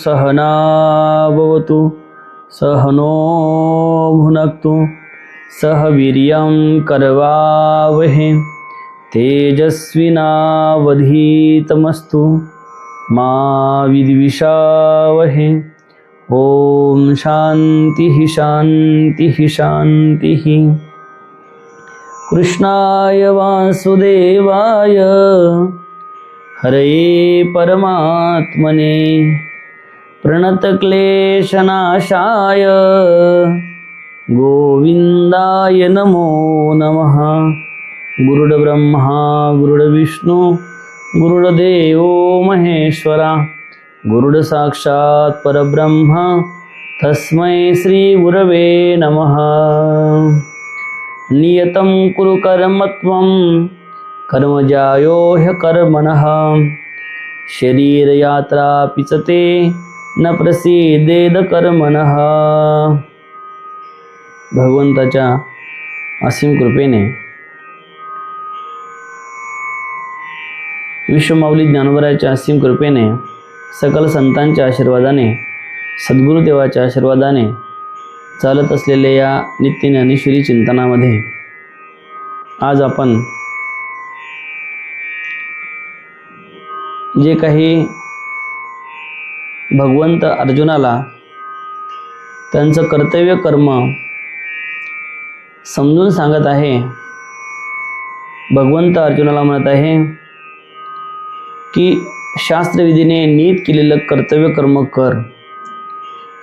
सहना भवतु सहनो भुनक्तु सह वीर्यं करवावहै तेजस्विनावधीतमस्तु मा विद्विषावहै। ओम शांति शांति शांति। कृष्णाय वासुदेवाय हरये परमात्मने प्रणतक्लेशनाशाय गोविंदाय नमो नमः। गुरुर्ब्रह्मा गुरुर्विष्णु गुरुर्देवो महेश्वरा गुरुर् साक्षात् परब्रह्म तस्मै श्री गुरवे नमः। नियतं कुरु कर्म त्वं कर्मजायो ह्यकर्मणः शरीरयात्रा पिचते न प्रसीदेद कर्मणः। भगवंताच्या असीम कृपेने विश्वमाऊली ज्ञानोबरायाच्या असीम कृपेने सकल संतांच्या आशीर्वादाने सद्गुरुदेवाच्या आशीर्वादाने चालत असलेल्या या नित्य ज्ञानेश्वरी चिंतनामध्ये आज आपण जे काही भगवंत अर्जुनाला त्यांचं कर्तव्य कर्म समजून सांगत आहे। भगवंत अर्जुनाला म्हणत आहे की शास्त्रविधीने नीत केलेलं कर्तव्य कर्म कर,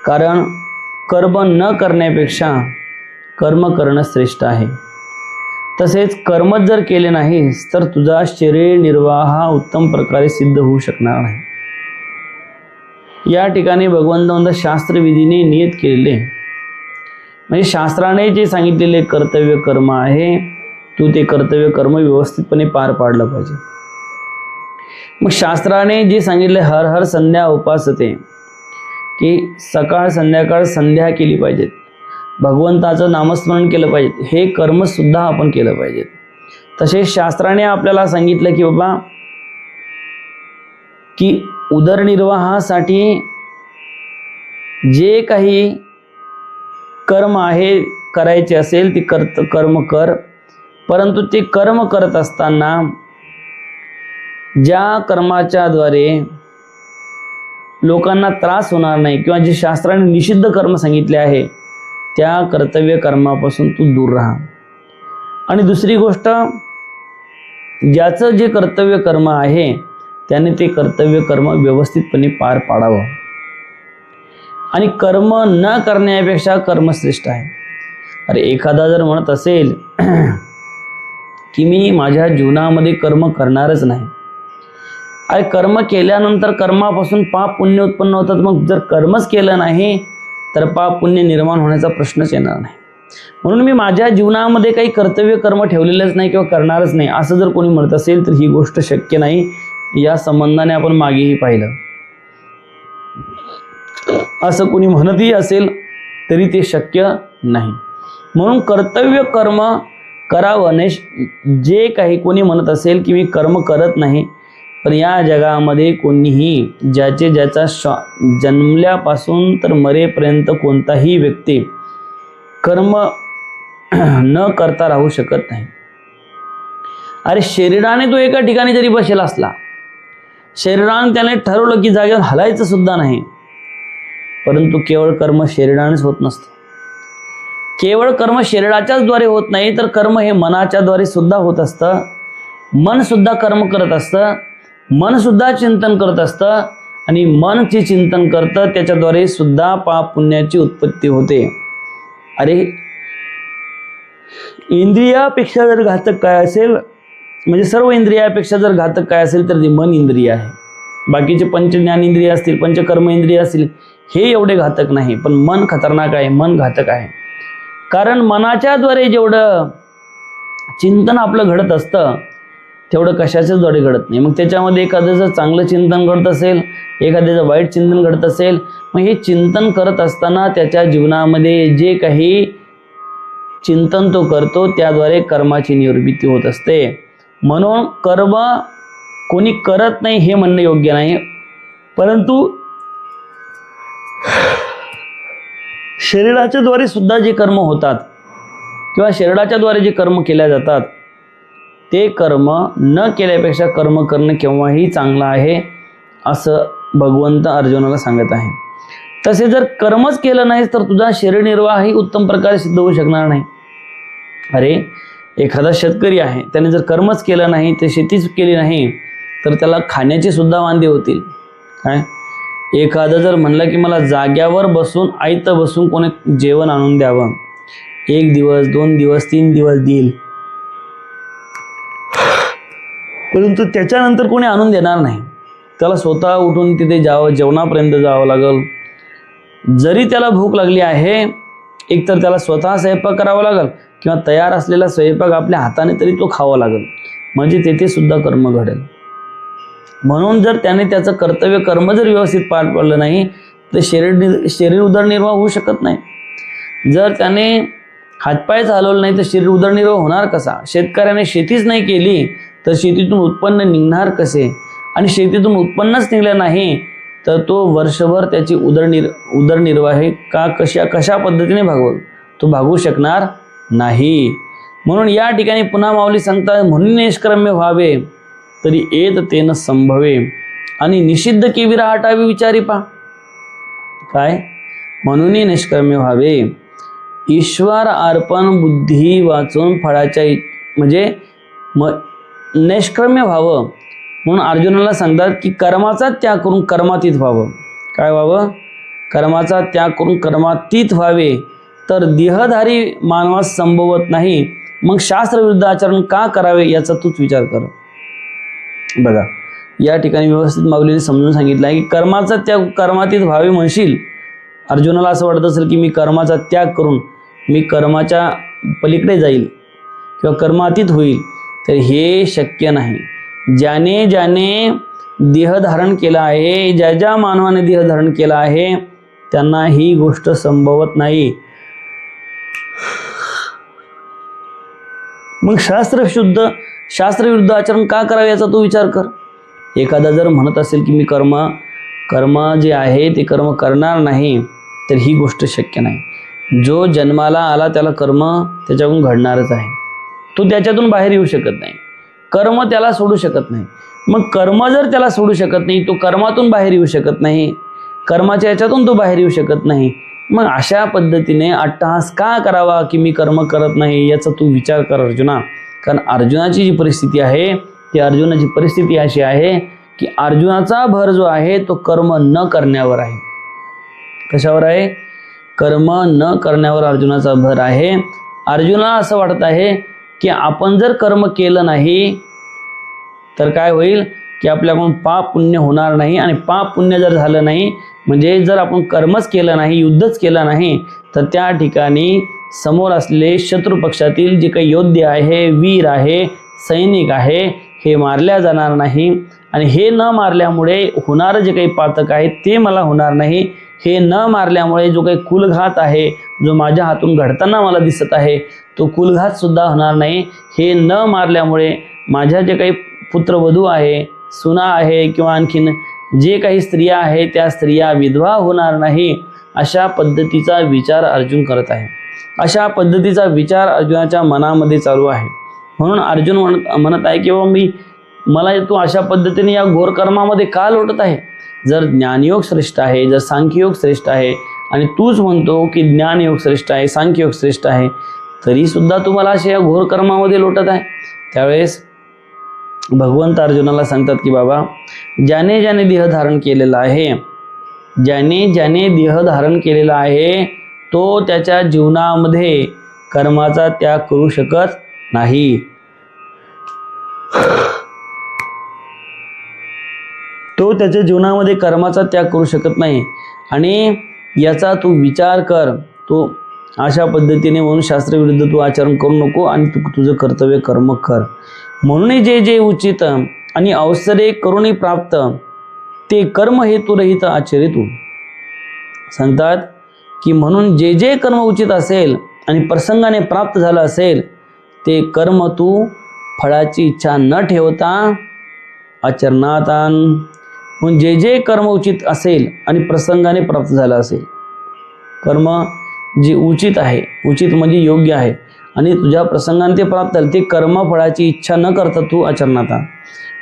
कारण कर्म न करण्यापेक्षा कर्म करणं श्रेष्ठ आहे। तसेच कर्म जर केले नाहीस तर तुझा शरीर निर्वाह उत्तम प्रकारे सिद्ध होऊ शकणार नाही। या ठिकाणी भगवंत शास्त्रविधीने नियत केलेले म्हणजे शास्त्राने जे सांगितलेले कर्तव्य कर्म आहे तू ते कर्तव्य कर्म व्यवस्थितपणे पार पाडलं पाहिजे। मग शास्त्राने जे सांगितले हर हर संध्या उपासते की सकाळ संध्याकाळ संध्या केली पाहिजेत, भगवंताचं नामस्मरण केलं पाहिजे, हे कर्म सुद्धा आपण केलं पाहिजे। तसेच शास्त्राने आपल्याला सांगितलं की बाबा की उदरनिर्वाहासाठी जे काही कर्म आहे करायचे असेल ते कर्म कर, परंतु ते कर्म करत असताना ज्या कर्माच्या द्वारे लोकांना त्रास होणार नाही किंवा जे शास्त्राने निषिद्ध कर्म सांगितले आहे त्या कर्तव्य कर्मापासून तू दूर राहा। आणि दुसरी गोष्ट, ज्याचं जे कर्तव्य कर्म आहे त्याने ते कर्तव्य कर्म व्यवस्थितपणे पार पाडावं। आणि कर्म न करण्यापेक्षा कर्म श्रेष्ठ आहे। अरे एखादा जर म्हणत असेल की मी माझ्या जीवनामध्ये कर्म करणारच नाही, अरे कर्म केल्यानंतर कर्मापासून पाप पुण्य उत्पन्न होतात, मग जर कर्मच केलं नाही तर पाप पुण्य निर्माण होण्याचा प्रश्नच येणार नाही। म्हणून मी माझ्या जीवनामध्ये काही कर्तव्य कर्म ठेवलेलंच नाही किंवा करणारच नाही असं जर कोणी म्हणत असेल तर ही गोष्ट शक्य नाही। या संबंधाने आपण मागेही पाहिलं, असं कोणी म्हणतही असेल तरी ते शक्य नाही। म्हणून कर्तव्य कर्म करावं नाही। जे काही कोणी म्हणत असेल की मी कर्म करत नाही, पण या जगामध्ये कोणीही ज्याचा जन्मल्यापासून तर मरेपर्यंत कोणताही व्यक्ती कर्म न करता राहू शकत नाही। अरे शरीराने तो एका ठिकाणी जरी बसेल असला, शरीराने त्याने ठरवलं की जागेवर हलायचं सुद्धा नाही, परंतु केवळ कर्म शरीरानेच होत नसतं। केवळ कर्म शरीराच्याच द्वारे होत नाही तर कर्म हे मनाच्या द्वारे सुद्धा होत असतं। मन सुद्धा कर्म करत असतं, मन सुद्धा चिंतन करत असतं आणि मन जे चिंतन करतं त्याच्याद्वारे सुद्धा पाप पुण्याची उत्पत्ती होते। अरे इंद्रियापेक्षा जर घातक काय असेल, म्हणजे सर्व इंद्रियापेक्षा जर घातक काय असेल तर ते मन इंद्रिय आहे। बाकीचे पंच ज्ञानेंद्रिय असतील, पंचकर्म इंद्रिय असतील, हे एवढे घातक नाही, पण मन खतरनाक आहे, मन घातक आहे। कारण मनाच्या द्वारे जेवढं चिंतन आपलं घडत असतं तेवढं कशाच्याच द्वारे घडत नाही। मग त्याच्यामध्ये एखाद्याचं चांगलं चिंतन घडत असेल, एखाद्याचं वाईट चिंतन घडत असेल, मग हे चिंतन करत असताना त्याच्या जीवनामध्ये जे काही चिंतन तो करतो त्याद्वारे कर्माची निवृत्ती होत असते। म्हणून कर्म कोणी करत नाही हे म्हणणं योग्य नाही, परंतु शरीराच्या द्वारे सुद्धा जे कर्म होतात किंवा शरीराच्या द्वारे जे कर्म केल्या जातात ते कर्म न केल्यापेक्षा कर्म करणं केव्हाही चांगलं आहे असं भगवंत अर्जुनाला सांगत आहे. तसे जर कर्मच केलं नाहीस तर तुझा शरीरनिर्वाहही उत्तम प्रकारे सिद्ध होऊ शकणार नाही. अरे एखादा शेतकरी आहे, त्याने जर कर्मच केलं नाही, ते शेतीच केली नाही तर त्याला खाण्याची सुद्धा वांदे होतील. काय एखादं जर म्हणलं की मला जाग्यावर बसून आयतं बसून कोणी जेवण आणून द्यावं, 1 दिवस 2 दिवस 3 दिवस देईल, परंतु त्याच्यानंतर कोणी आणून देणार नाही. त्याला स्वतः उठून तिथे जावं, जेवणापर्यंत जावं लागल. जरी त्याला भूक लागली आहे, एकतर त्याला स्वतः स्वयंपाक करावा लागल किंवा तयार असलेला स्वयंपाक आपल्या हाताने तरी तो खावा लागल, म्हणजे तेथे सुद्धा कर्म घडेल. म्हणून जर त्याने त्याचं कर्तव्य कर्म जर व्यवस्थित पार पडलं नाही तर शरीर उदरनिर्वाह होऊ शकत नाही. जर त्याने हातपाय चालवलं नाही तर शरीर उदरनिर्वाह होणार कसा? शेतकऱ्याने शेतीच नाही केली तर शेतीतून उत्पन्न निघणार कसे? आणि शेतीतून उत्पन्नच निघलं नाही तर तो वर्षभर त्याची उदरनिर्वाह कशा पद्धतीने भागवल? तो भागवू शकणार नाही. म्हणून या ठिकाणी पुन्हा माऊली सांगतात, म्हणून निष्कर्म्य व्हावे तरी येत तेन संभवे आणि निषिद्ध केवी राहटावी विचारी पा. काय म्हणून निष्कर्म्य व्हावे? ईश्वर अर्पण बुद्धी वाचून फळाच्या म्हणजे निष्कर्म्य व्हावं म्हणून अर्जुनाला सांगतात की कर्माचा त्याग करून कर्मातीत व्हावं. काय व्हावं? कर्माचा त्याग करून कर्मातीत व्हावे. तर देहधारी मानवास संभवत नाही, मग शास्त्रविरुद्ध आचरण का करावे याचा तूच विचार कर. बघा या ठिकाणी व्यवस्थित माऊलीने समजून सांगितलं आहे की कर्माचा त्याग कर्मातीत व्हावे म्हणशील. अर्जुनाला असं वाटत असेल की मी कर्माचा त्याग करून मी कर्माच्या पलीकडे जाईल किंवा कर्मातीत होईल, तर हे शक्य नाही. ज्याने ज्याने देह धारण केला आहे, ज्या ज्या मानवाने देह धारण केला आहे त्यांना ही गोष्ट संभवत नाही. मग शास्त्रविरुद्ध आचरण का करावे याचा तू विचार कर. एखादा जर म्हणत असेल की मी कर्म जे आहे ते कर्म करणार नाही तर ही गोष्ट शक्य नाही. जो जन्माला आला त्याला कर्म त्याच्याकडून घडणारच आहे. तो त्याच्यातून बाहेर येऊ शकत नाही. कर्म त्याला सोडू शकत नाही. मग कर्म जर त्याला सोडू शकत नाही, तो कर्मातून बाहेर येऊ शकत नाही, कर्माच्या याच्यातून तो बाहेर येऊ शकत नाही, मग अशा पद्धतीने अट्टहास का करावा की मी कर्म करत नाही याचा तू विचार कर अर्जुना. कारण अर्जुनाची जी परिस्थिती आहे ती अर्जुनाची परिस्थिती अशी आहे की अर्जुनाचा भर जो आहे तो कर्म न करण्यावर आहे. कशावर आहे? कर्म न करण्यावर अर्जुनाचा भर आहे. अर्जुनाला असं वाटत आहे की आपण जर कर्म केलं नाही तर काय होईल की आपल्याकडून पाप पुण्य होणार नाही, आणि पाप पुण्य जर झालं नाही म्हणजे जर आपण कर्मच केलं नाही, युद्धच केलं नाही, तर त्या ठिकाणी समोर असलेले शत्रू पक्षातील जे काही योद्धे आहे, वीर आहे, सैनिक आहे, हे मारल्या जाणार नाही. आणि हे न मारल्यामुळे होणारं जे काही पातक आहे ते मला होणार नाही. हे न मारल्यामुळे जो काही कुलघात आहे, जो माझ्या हातून घडताना मला दिसत आहे, तो कुलघात सुद्धा होणार नाही. हे न मारल्यामुळे माझ्या जे काही पुत्रवधू आहे, सुना आहे किंवा आणखीन जे काही स्त्रिया आहे त्या स्त्रिया विधवा होणार नाही. अशा पद्धतीचा विचार अर्जुन करत आहे. अशा पद्धतीचा विचार अर्जुनाच्या मनामध्ये चालू आहे. म्हणून अर्जुन म्हणत आहे की मला तू अशा पद्धतीने या घोर कर्मामध्ये का लोटत आहे? जर ज्ञानयोग श्रेष्ठ आहे, जर सांख्ययोग श्रेष्ठ आहे, आणि तूच म्हणतो की ज्ञानयोग श्रेष्ठ आहे, सांख्ययोग श्रेष्ठ आहे, तरी सुद्धा तुम्हाला अशा या घोर कर्मामध्ये लोटत आहे. त्यावेळेस भगवंत अर्जुनाला सांगतात की बाबा, ज्याने ज्याने देह धारण केलेला आहे, ज्याने ज्याने देह धारण केलेला आहे तो त्याच्या जीवनामध्ये कर्माचा त्याग करू शकत नाही. तो त्याच्या जीवनामध्ये कर्माचा त्याग करू शकत नाही. आणि याचा तू विचार कर. तो अशा पद्धतीने म्हणून शास्त्रविरुद्ध तू आचरण करू नको आणि तू तुझं कर्तव्य कर्म कर. म्हणून जे जे उचित आणि अवसरे करुणी प्राप्त ते कर्म हेतु रहित आचरितू. सांगतात की म्हणून जे जे कर्म उचित असेल आणि प्रसंगाने प्राप्त झालं असेल ते कर्म तू फळाची इच्छा न ठेवता आचरणात आण. म्हणून जे जे कर्म उचित असेल आणि प्रसंगाने प्राप्त झालं असेल, कर्म जे उचित आहे, उचित म्हणजे योग्य आहे आणि तुझ्या प्रसंगाने ते प्राप्त झालं, ते कर्मफळाची इच्छा न करता तू आचरणात आण.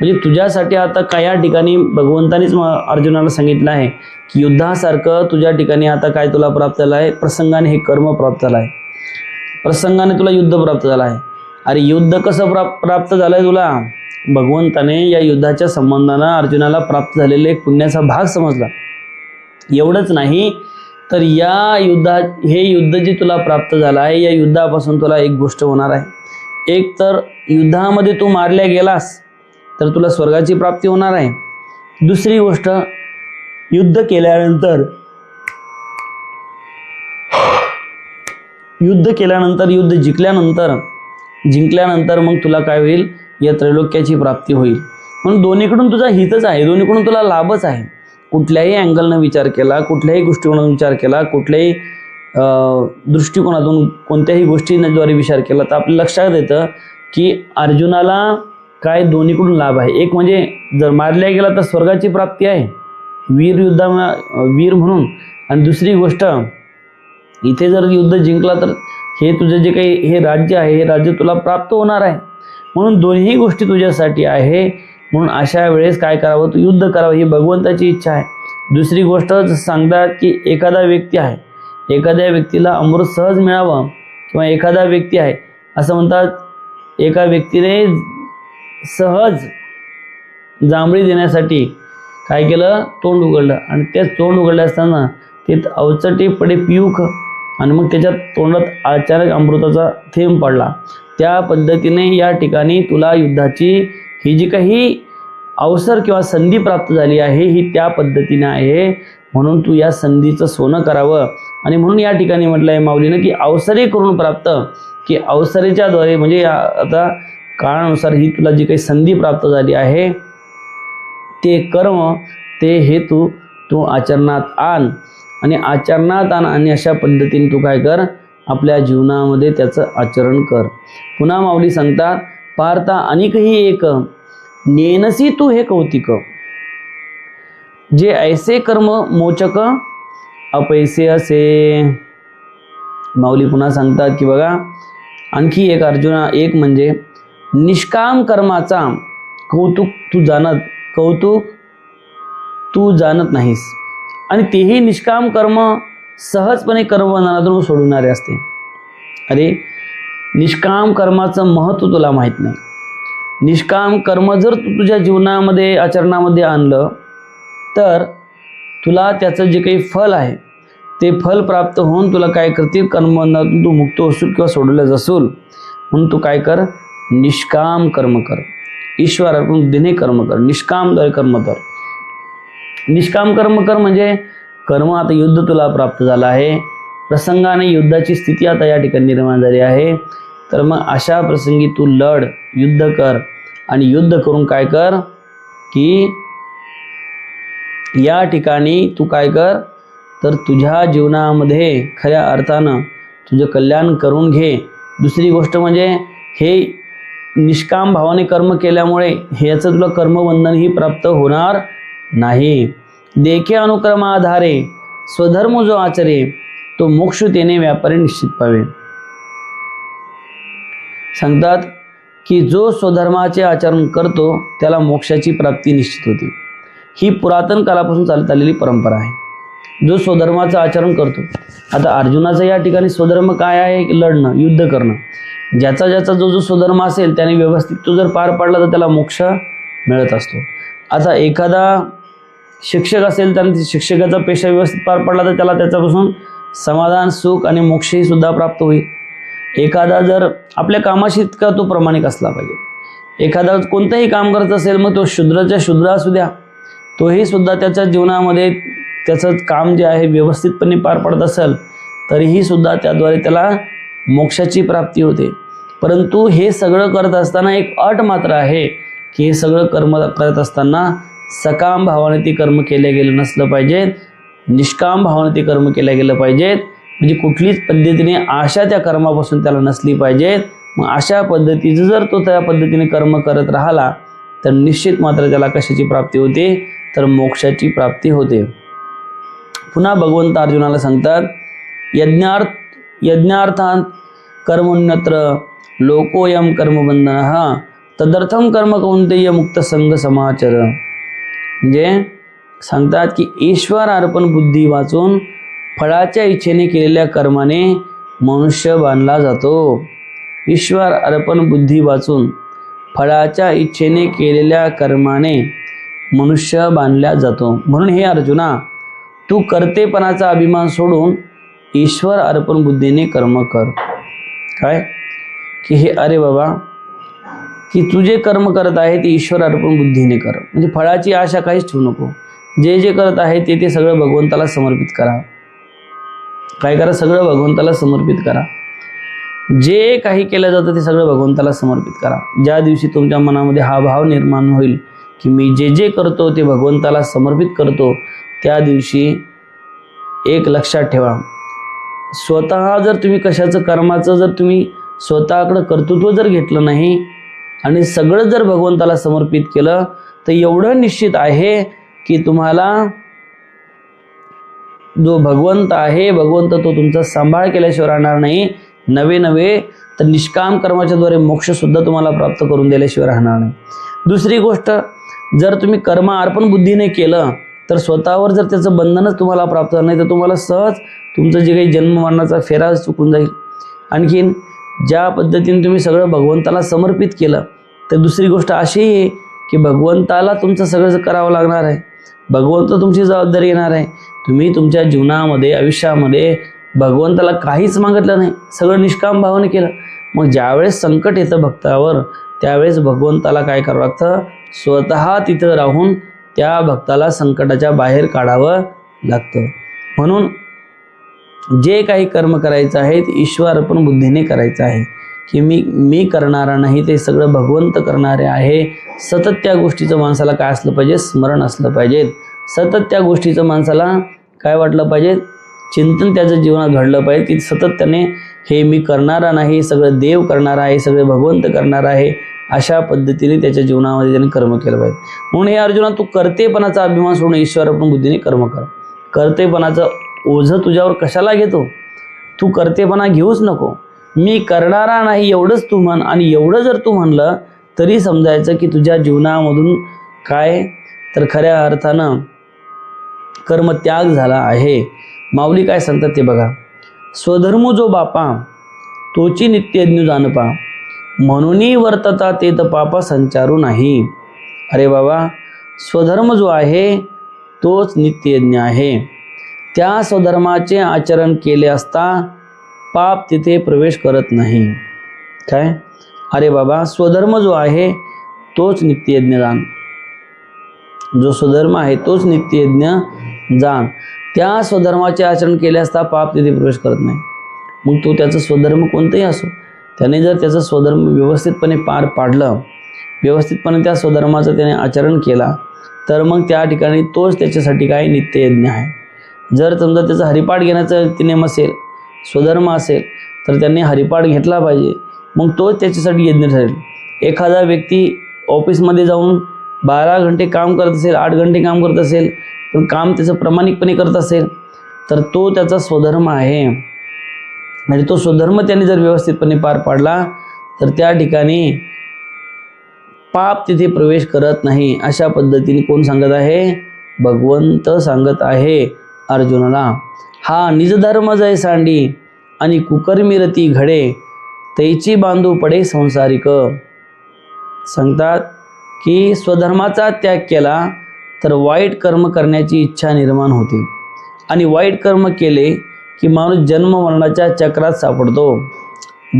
म्हणजे तुझ्यासाठी आता काय या ठिकाणी भगवंतानीच अर्जुनाला सांगितलं आहे की युद्धासारखं तुझ्या ठिकाणी आता काय तुला प्राप्त झालं आहे, प्रसंगाने हे कर्म प्राप्त झालं आहे, प्रसंगाने तुला युद्ध प्राप्त झालं आहे. अरे युद्ध कसं प्राप्त झालं आहे तुला? भगवंताने या युद्धाच्या संबंधानं अर्जुनाला प्राप्त झालेले एक पुण्याचा भाग समजला. एवढंच नाही तर या हे युद्ध जे तुला प्राप्त झालं आहे, या युद्धापासून तुला एक गोष्ट होणार आहे. एक तर युद्धामध्ये तू मारल्या गेलास तर तुला स्वर्गाची प्राप्ती होणार आहे. दुसरी गोष्ट, युद्ध केल्यानंतर युद्ध जिंकल्यानंतर मग तुला काय होईल, या त्रैलोक्याची प्राप्ती होईल. म्हणून दोन्हीकडून तुझा हितच आहे, दोन्हीकडून तुला लाभच आहे. कुठल्याही अँगलनं विचार केला, कुठल्याही गोष्टीकडून विचार केला, कुठल्याही दृष्टिकोनातून कोणत्याही गोष्टीद्वारे विचार केला तर आपल्या लक्षात येतं की अर्जुनाला काय दोन्हीकडून लाभ आहे. एक म्हणजे जर मारल्या गेला तर स्वर्गाची प्राप्ती आहे वीर म्हणून, आणि दुसरी गोष्ट इथे जर युद्ध जिंकला तर हे तुझं जे काही हे राज्य आहे, हे राज्य तुला प्राप्त होणार आहे. म्हणून दोन्ही गोष्टी तुझ्यासाठी आहे. म्हणून अशा वेळेस काय करावं, तू युद्ध करावं, ही भगवंताची इच्छा आहे. दुसरी गोष्ट सांगतात की एखादा व्यक्ती आहे, एखाद्या व्यक्तीला अमृत सहज मिळावं, किंवा एखादा व्यक्ती आहे असं म्हणतात, एका व्यक्तीने सहज जांभळी देण्यासाठी काय केलं, तोंड उघडलं, आणि तेच तोंड उघडलं असताना ते अवचटेपणे पिऊक, आणि मग त्याच्या तोंडात अचानक अमृताचा थेंब पडला. त्या पद्धतीने या ठिकाणी तुला युद्धाची ही जी काही अवसर किंवा संधी प्राप्त झाली आहे ही त्या पद्धतीने आहे. म्हणून तू या संधीचं सोनं करावं. आणि म्हणून या ठिकाणी म्हटलं आहे माऊलीनं की अवसरे करून प्राप्त, की अवसरेच्या द्वारे म्हणजे आता काळानुसार ही तुला जी काही संधी प्राप्त झाली आहे ते कर्म, ते हेतू तू आचरणात आण, आणि आचरणात आण, आणि अशा पद्धतीने तू काय कर, आपल्या जीवनामध्ये त्याचं आचरण कर. पुन्हा माऊली सांगतात, पार्था अनेकही एक नेनसी तू हे कौतिक, जे ऐसे कर्म मोचक अपैसे असे. माऊली पुन्हा सांगतात की बघा आणखी एक अर्जुना, एक म्हणजे निष्काम कर्माचा कौतुक तू जाणत नाहीस, आणि तेही निष्काम कर्म सहजपणे कर्मबंधनातून सोडवणारे असते. अरे निष्काम कर्माचं महत्त्व तुला माहीत नाही. निष्काम कर्म जर तू तुझ्या जीवनामध्ये आचरणामध्ये आणलं तर तुला त्याचं जे काही फल आहे ते फल प्राप्त होऊन तुला काय करतील, कर्मबंधनातून तू मुक्त असूल किंवा सोडलं असूल. म्हणून तू काय कर, निष्काम कर्म कर, ईश्वर अर्पण बुद्धीने कर्म कर, निष्काम कर्म कर. निष्काम कर्म कर म्हणजे कर्म, आता युद्ध तुला प्राप्त झालं आहे, प्रसंगाने युद्धाची स्थिती आता या ठिकाणी निर्माण झाली आहे, तर मग अशा प्रसंगी तू लढ, युद्ध कर, आणि युद्ध करून काय कर की या ठिकाणी तू काय कर, तर तुझ्या जीवनामध्ये खऱ्या अर्थानं तुझं कल्याण करून घे. दुसरी गोष्ट म्हणजे हे निष्काम भावाने कर्म केल्यामुळे ह्याचं तुला कर्मबंधनही प्राप्त होणार नाही. देखे अनुक्रम आधारे स्वधर्म जो आचरे, तो मोक्ष तेने व्यापारी निश्चित पावे. सांगतात की जो स्वधर्माचे आचरण करतो त्याला मोक्षाची प्राप्ती निश्चित होते. ही पुरातन काळापासून चालत आलेली परंपरा आहे. जो स्वधर्माचं आचरण करतो, आता अर्जुनाचं या ठिकाणी स्वधर्म काय आहे, लढणं, युद्ध करणं. ज्याचा जो स्वधर्म असेल त्याने व्यवस्थित तो जर पार पाडला तर त्याला मोक्ष मिळत असतो. आता एखादा शिक्षक असेल, त्याने शिक्षकाचा पेशा व्यवस्थित पार पडला तर त्याला त्याच्यापासून समाधान, सुख आणि मोक्षही सुद्धा प्राप्त होईल. एखादा जर आपल्या कामाशी इतका तो प्रामाणिक असला पाहिजे. एखादा कोणतंही काम करत असेल, मग तो शूद्राच्या शूद्र असू द्या, तोही सुद्धा त्याच्या जीवनामध्ये त्याचं काम जे आहे व्यवस्थितपणे पार पडत असेल तरीही सुद्धा त्याद्वारे त्याला मोक्षाची प्राप्ती होते. परंतु हे सगळं करत असताना एक अट मात्र आहे की हे सगळं कर्म करत असताना सकाम भावाने ते कर्म केले गेलं नसलं पाहिजे, निष्काम भावाने ते कर्म केले गेलं पाहिजेत. म्हणजे कुठलीच पद्धतीने आशा त्या कर्मापासून त्याला नसली पाहिजे. मग अशा पद्धतीचं जर तो त्या पद्धतीने कर्म करत राहिला तर निश्चित मात्र त्याला कशाची प्राप्ती होते, तर मोक्षाची प्राप्ती होते. पुन्हा भगवंत अर्जुनाला सांगतात, यज्ञार्थांत कर्मण्यत्र लोकोयम कर्मबंधनः तदर्थम कर्म कौंतेय मुक्त संग समाचर. म्हणजे सांगतात की ईश्वर अर्पण बुद्धी वाचून फळाच्या इच्छेने केलेल्या कर्माने मनुष्य बांधला जातो. ईश्वर अर्पण बुद्धी वाचून फळाच्या इच्छेने केलेल्या कर्माने मनुष्य बांधला जातो. म्हणून हे अर्जुना, तू कर्तेपणाचा अभिमान सोडून ईश्वर अर्पण बुद्धीने कर्म कर. काय की हे अरे बाबा, की तू जे कर्म करत आहे ते ईश्वर अर्पण बुद्धीने कर. म्हणजे फळाची आशा काहीच ठेवू नको. जे जे करत आहे ते सगळं भगवंताला समर्पित करा. काय करा? सगळं भगवंताला समर्पित करा. जे काही केलं जातं ते सगळं भगवंताला समर्पित करा. ज्या दिवशी तुमच्या मनामध्ये हा भाव निर्माण होईल की मी जे जे करतो ते भगवंताला समर्पित करतो, त्या दिवशी एक लक्षात ठेवा, स्वतः जर तुम्ही कशाचं कर्माचं जर तुम्ही स्वतःकडं कर्तृत्व जर घेतलं नाही आणि सगळं जर भगवंताला समर्पित केलं, तर एवढं निश्चित आहे की तुम्हाला जो भगवंत आहे, भगवंत तो तुमचा सांभाळ केल्याशिवाय राहणार नाही. नवे तर निष्काम कर्माच्या द्वारे मोक्षसुद्धा तुम्हाला प्राप्त करून दिल्याशिवाय राहणार नाही. दुसरी गोष्ट, जर तुम्ही कर्म अर्पण बुद्धीने केलं तर स्वतःवर जर त्याचं बंधनच तुम्हाला प्राप्त नाही, तर तुम्हाला सहज तुमचं जे काही जन्म मरणाचा फेरा चुकून जाईल. आणखीन ज्या पद्धतीने तुम्ही सगळं भगवंताला समर्पित केलं, तर दुसरी गोष्ट अशी आहे की भगवंताला तुमचं सगळं करावं लागणार आहे. भगवंत तुमची जबाबदारी येणार आहे. तुम्ही तुमच्या जीवनामध्ये आयुष्यामध्ये भगवंताला काहीच मागितलं नाही, सगळं निष्काम भावाने केलं. मग ज्यावेळेस संकट येतं भक्तावर, त्यावेळेस भगवंताला काय करावं लागतं? स्वतः तिथं राहून त्या भक्ताला संकटाच्या बाहेर काढावं लागतं. म्हणून जे काही कर्म करायचं आहे ते ईश्वर अर्पण बुद्धीने करायचं आहे. की मी करणारा नाही, ते सगळं भगवंत करणारे आहे. सतत त्या गोष्टीचं माणसाला काय असलं पाहिजे? स्मरण असलं पाहिजे. सतत त्या गोष्टीचं माणसाला काय वाटलं पाहिजे? चिंतन त्याच्या जीवनात घडलं पाहिजे की सतत त्याने हे मी करणारा नाही, सगळं देव करणारा आहे, सगळे भगवंत करणार आहे, अशा पद्धतीने त्याच्या जीवनामध्ये त्याने कर्म केलं पाहिजे. म्हणून हे अर्जुना, तू कर्तेपणाचा अभिमान सोडून ईश्वर अर्पण बुद्धीने कर्म कर. कर्तेपणाचं ओझं तुझ्यावर कशाला घेतो? तू कर्तेपणा घेऊच नको. मी करणारा नाही एवढंच तू म्हण. आणि एवढं जर तू म्हणलं तरी समजायचं की तुझ्या जीवनामधून काय तर खऱ्या अर्थानं कर्मत्याग झाला आहे. माऊली काय सांगतात ते बघा. स्वधर्म जो बापा तोची नित्यज्ञ जानपा, म्हणून वर्तता तेत पापा संचारू नाही. अरे बाबा, स्वधर्म जो आहे तोच नित्यज्ञ आहे. त्या स्वधर्माचे आचरण केले असता पाप तिथे प्रवेश करत नाही. काय? अरे बाबा, स्वधर्म जो आहे तोच नित्ययज्ञ जाण. जो स्वधर्म आहे तोच नित्ययज्ञ जाण. त्या स्वधर्माचे आचरण केले असता पाप तिथे प्रवेश करत नाही. मग तो त्याचं स्वधर्म कोणतंही असो, त्याने जर त्याचं स्वधर्म व्यवस्थितपणे पार पाडलं, व्यवस्थितपणे त्या स्वधर्माचं त्याने आचरण केला, तर मग त्या ठिकाणी तोच त्याच्यासाठी काय नित्ययज्ञ आहे. जर समजा त्याचं हरिपाठ घेण्याचं नियम असेल, स्वधर्म असेल, तर त्यांनी हरिपाठ घेतला पाहिजे, मग तोच त्याच्यासाठी यज्ञ ठरेल. एखादा व्यक्ती ऑफिसमध्ये जाऊन 12 घंटे काम करत असेल, 8 घंटे काम करत असेल, पण काम त्याचं प्रामाणिकपणे करत असेल, तर तो त्याचा स्वधर्म आहे. आणि तो स्वधर्म त्याने जर व्यवस्थितपणे पार पाडला तर त्या ठिकाणी पाप तिथे प्रवेश करत नाही. अशा पद्धतीने कोण सांगत आहे? भगवंत सांगत आहे अर्जुनाला. हा निजधर्म जय सांडी आणि कुकर्मी रती घडे, तैची बांधू पडे संसारिक. सांगतात की स्वधर्माचा त्याग केला तर वाईट कर्म करण्याची इच्छा निर्माण होते. आणि वाईट कर्म केले की माणूस जन्म मरणाच्या चक्रात सापडतो.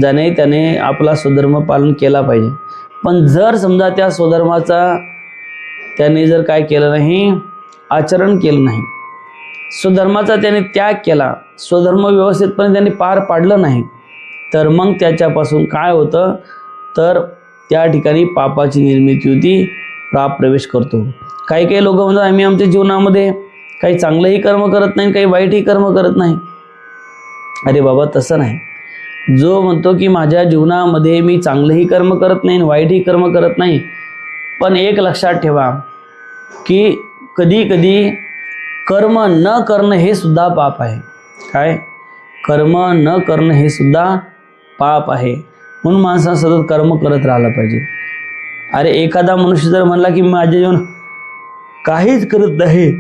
ज्याने त्याने आपला स्वधर्म पालन केला पाहिजे. पण जर समजा त्या स्वधर्माचा त्याने जर काय केलं नाही, आचरण केलं नाही, स्वधर्माचा त्याने त्याग केला, स्वधर्म व्यवस्थितपणे त्याने पार पाडलं नाही, तर मग त्याच्यापासून काय होतं? तर त्या ठिकाणी पापाची निर्मिती होती, पाप प्रवेश करतो. काही काही लोक म्हणतात आम्ही आमच्या जीवनामध्ये काही चांगलंही कर्म करत नाही, काही वाईटही कर्म करत नाही. अरे बाबा, तसं नाही. जो म्हणतो की माझ्या जीवनामध्ये मी चांगलंही कर्म करत नाही, वाईटही कर्म करत नाही, पण एक लक्षात ठेवा की कधी कधी कर्म न करणं हे सुद्धा पाप आहे. काय? कर्म न करणं हे सुद्धा पाप आहे. म्हणून माणसानं सतत कर्म करत राहिलं पाहिजे. अरे एखादा मनुष्य जर म्हणला की माझे जीवन काहीच करत नाही,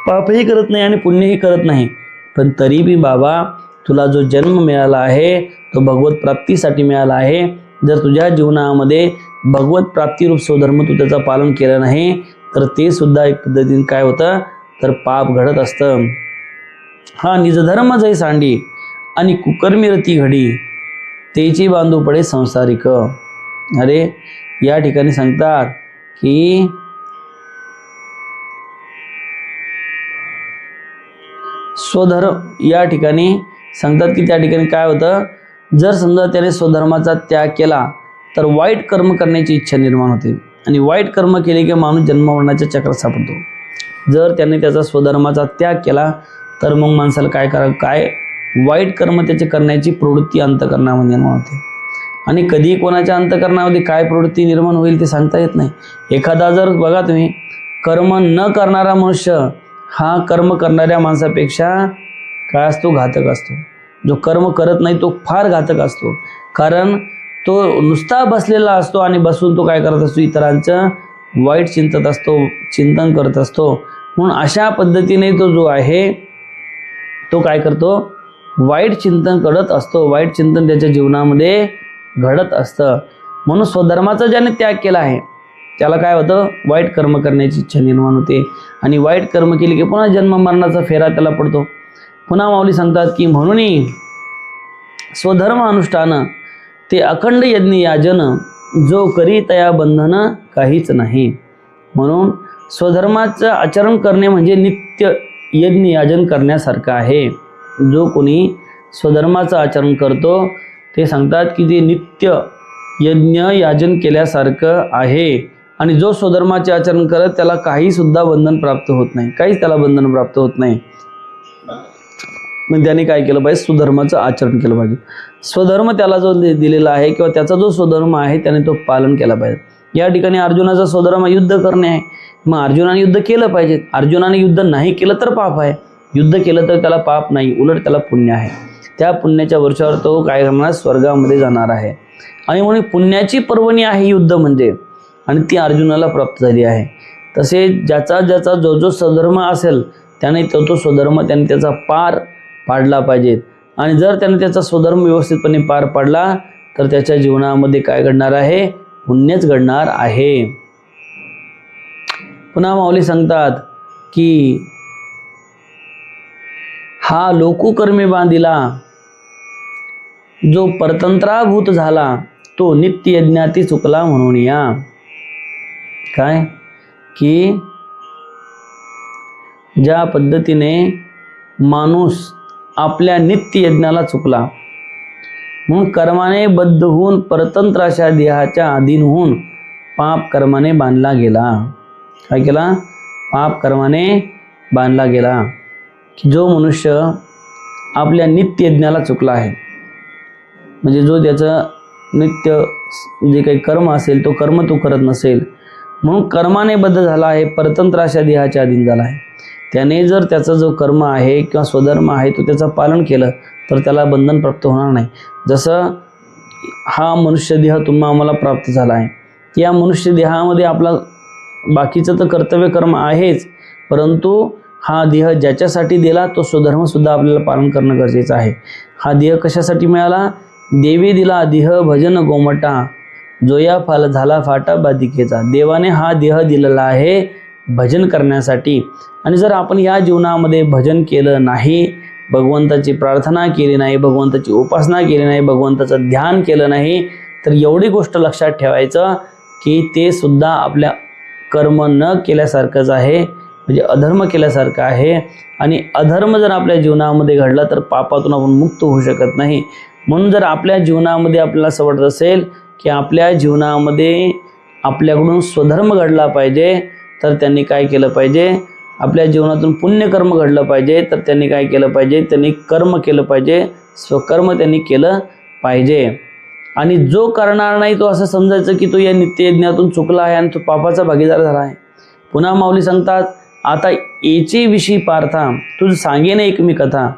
पापही करत नाही आणि पुण्यही करत नाही, पण तरी बी बाबा तुला जो जन्म मिळाला आहे तो भगवत प्राप्तीसाठी मिळाला आहे. जर तुझ्या जीवनामध्ये भगवत प्राप्तीरूप स्वधर्म तू त्याचं पालन केलं नाही तर ते सुद्धा एक पद्धतीने काय होतं तर पाप घडत असतं. हा निजधर्म जै सांडी आणि कुकर्मी रती घडी तेची बांधू पडे संसारिक. अरे या ठिकाणी सांगतात की स्वधर्म, या ठिकाणी सांगतात की त्या ठिकाणी काय होतं, जर समजा त्याने स्वधर्माचा त्याग केला तर वाईट कर्म करण्याची इच्छा निर्माण होते आणि वाईट कर्म केले की माणूस जन्ममरणाच्या चक्रात सापडतो. जर त्याने त्याचा स्वधर्माचा त्याग केला तर मग माणसाला काय वाईट कर्म त्याचे करण्याची प्रवृत्ती अंतःकरणामध्ये निर्माण होते. आणि कधी कोणाच्या अंतःकरणामध्ये काय प्रवृत्ती निर्माण होईल ते सांगता येत नाही. एखादा जर बघा तुम्ही कर्म न करणारा मनुष्य हा कर्म करणाऱ्या माणसापेक्षा काय असतो, घातक असतो. जो कर्म करत नाही तो फार घातक असतो, कारण तो नुसता बसलेला असतो आणि बसून तो काय करत असतो, इतरांचं वाईट चिंतन करत असतो. म्हणून अशा पद्धतीने तो जो आहे तो काय करतो, वाईट चिंतन करत असतो, वाईट चिंतन त्याच्या जीवनामध्ये घडत असतं. म्हणून स्वधर्माचा ज्याने त्याग केला आहे त्याला काय होतं, वाईट कर्म करण्याची इच्छा निर्माण होते आणि वाईट कर्म केली की पुन्हा जन्म मरणाचा फेरा त्याला पडतो. पुन्हा माऊली सांगतात की म्हणून स्वधर्म अनुष्ठान ते अखंड यज्ञ याजन जो करी तया बंधन काहीच नाही. म्हणून स्वधर्माचं आचरण करणे म्हणजे नित्य यज्ञ याजन करण्यासारखं आहे. जो कोणी स्वधर्माचं आचरण करतो ते सांगतात की ते नित्य यज्ञ याजन केल्यासारखं आहे. आणि जो स्वधर्माचे आचरण करत त्याला काही सुद्धा बंधन प्राप्त होत नाही, काहीच त्याला बंधन प्राप्त होत नाही. मग त्याने काय केलं पाहिजे, स्वधर्माचं आचरण केलं पाहिजे. स्वधर्म त्याला जो दिलेला आहे किंवा त्याचा जो स्वधर्म आहे त्याने तो पालन केला पाहिजे. या ठिकाणी अर्जुनाचा स्वधर्म युद्ध करणे आहे. मग अर्जुनाने युद्ध केलं पाहिजे. अर्जुनाने युद्ध नाही केलं तर पाप आहे, युद्ध केलं तर त्याला पाप नाही, उलट त्याला पुण्य आहे. त्या पुण्याच्या वर्षावर तो काय करणार, स्वर्गामध्ये जाणार आहे. आणि म्हणून पुण्याची पर्वणी आहे युद्ध म्हणजे, आणि ती अर्जुनाला प्राप्त झाली आहे. तसे ज्याचा जो स्वधर्म असेल त्याने तो स्वधर्म त्याने त्याचा पार पाडला पाहिजे. आणि जर त्याने त्याचा स्वधर्म व्यवस्थितपणे पार पाडला तर त्याच्या जीवनामध्ये काय घडणार आहे, पुण्यच घडणार आहे. पुन्हा माऊली सांगतात की हा लोकुकर्मे बांधिला जो परतंत्राभूत झाला तो नित्य यज्ञाती चुकला म्हणून या. काय की ज्या पद्धतीने माणूस आपल्या नित्य यज्ञाला चुकला म्हणून कर्माने बद्ध होऊन परतंत्र अशा देहाच्या अधीन होऊन पाप कर्माने बांधला गेला. काय केला, पाप कर्माने बांधला गेला. की जो मनुष्य आपल्या नित्य यज्ञाला चुकला आहे, म्हणजे जो त्याचं नित्य जे काही कर्म असेल तो कर्म तो करत नसेल म्हणून कर्माने बद्ध झाला आहे, परतंत्र अशा देहाच्या अधीन झाला आहे. त्याने जर त्याचा जो कर्म आहे किंवा स्वधर्म आहे तो त्याचं पालन केलं तर त्याला बंधन प्राप्त होणार नाही. जसं हा मनुष्य देह आम्हाला प्राप्त झाला आहे, या मनुष्य देहामध्ये आपला बाकीचं तर कर्तव्य कर्म आहेच, परंतु हा देह ज्याच्यासाठी दिला तो स्वधर्मसुद्धा आपल्याला पालन करणं गरजेचं आहे. हा देह कशासाठी मिळाला, देवी दिला देह भजन गोमटा जोया फाल झाला फाटा बाधिकेचा. देवाने हा देह दिलेला आहे भजन करण्यासाठी. आणि जर आपण या जीवनामध्ये भजन केलं नाही, भगवंताची प्रार्थना केली नाही, भगवंताची उपासना केली नाही, भगवंताचं ध्यान केलं नाही, तर एवढी गोष्ट लक्षात ठेवायचं की ते सुद्धा आपल्या कर्म न केल्यासारखंच आहे, म्हणजे अधर्म केल्यासारखं आहे. आणि अधर्म जर आपल्या जीवनामध्ये घडला तर पापातून आपण मुक्त होऊ शकत नाही. म्हणून जर आपल्या जीवनामध्ये आपल्याला असं वाटत असेल की आपल्या जीवनामध्ये आपल्याकडून स्वधर्म घडला पाहिजे तर त्यांनी काय केलं पाहिजे, आपल्या जीवनातून पुण्यकर्म घडलं पाहिजे तर त्यांनी काय केलं पाहिजे, त्यांनी कर्म केलं पाहिजे, स्वकर्म त्यांनी केलं पाहिजे. आणि जो करणार नाही तो असं समजायचं की तो या नित्ययज्ञातून चुकला आहे आणि तो पापाचा भागीदार झाला आहे. पुन्हा माऊली सांगतात, आता याची विषयी पार्था तुझ सांगेन एक मी कथा,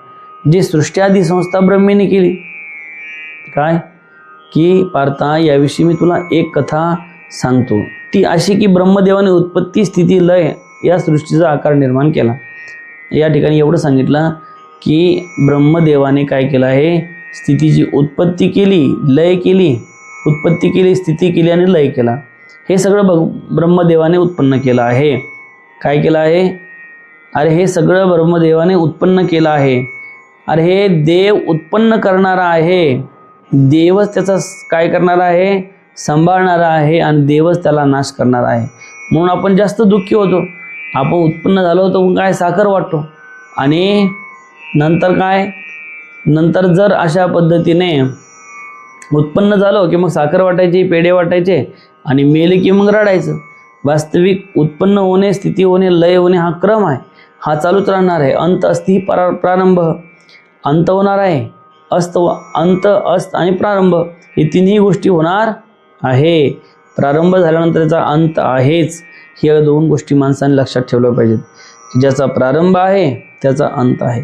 जी सृष्ट्यादी संस्था ब्रह्मेने केली. काय की पार्था, याविषयी मी तुला एक कथा सांगतो. ती अशी की ब्रह्मदेवाने उत्पत्ती स्थिती लय या सृष्टीचा आकार निर्माण केला. या ठिकाणी एवढं सांगितलं की ब्रह्मदेवाने काय केलं आहे, स्थितीची उत्पत्ती केली, लय केली, उत्पत्ती केली, स्थिती केली आणि लय केला. हे सगळं ब्रह्मदेवाने उत्पन्न केलं आहे. काय केलं आहे? अरे हे सगळं ब्रह्मदेवाने उत्पन्न केलं आहे. अरे हे देव उत्पन्न करणारा आहे, देवच त्याचा काय करणारा आहे, सांभाळणारा आहे आणि देवच त्याला नाश करणार आहे. म्हणून आपण जास्त दुःखी होतो. आपण उत्पन्न झालो होतो मग काय साखर वाटतो आणि नंतर काय, नंतर जर अशा पद्धतीने उत्पन्न झालो की मग साखर वाटायची, पेढे वाटायचे आणि मेले की मग रडायचं. वास्तविक उत्पन्न होणे, स्थिती होणे, लय होणे हा क्रम आहे, हा चालूच राहणार आहे. अंत अस्ति प्रारंभ, अंत होणार आहे. अंत अस्त आणि प्रारंभ हे तिन्ही गोष्टी होणार आहे. प्रारंभ झाल्यानंतर त्याचा अंत आहेच. ह्या दोन गोष्टी माणसाने लक्षात ठेवल्या पाहिजेत की ज्याचा प्रारंभ आहे त्याचा अंत आहे.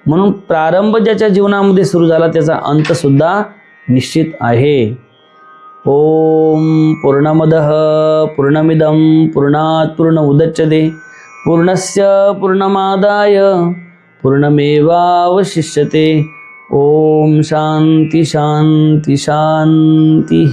म्हणून प्रारंभ ज्याच्या जीवनामध्ये सुरू झाला त्याचा अंत सुद्धा निश्चित आहे. ओम पूर्णमदः पूर्णमिदं पूर्णात् पूर्णमुदच्यते पूर्णस्य पूर्णमादाय पूर्णमेवावशिष्यते. ओम शांती शांती शांती.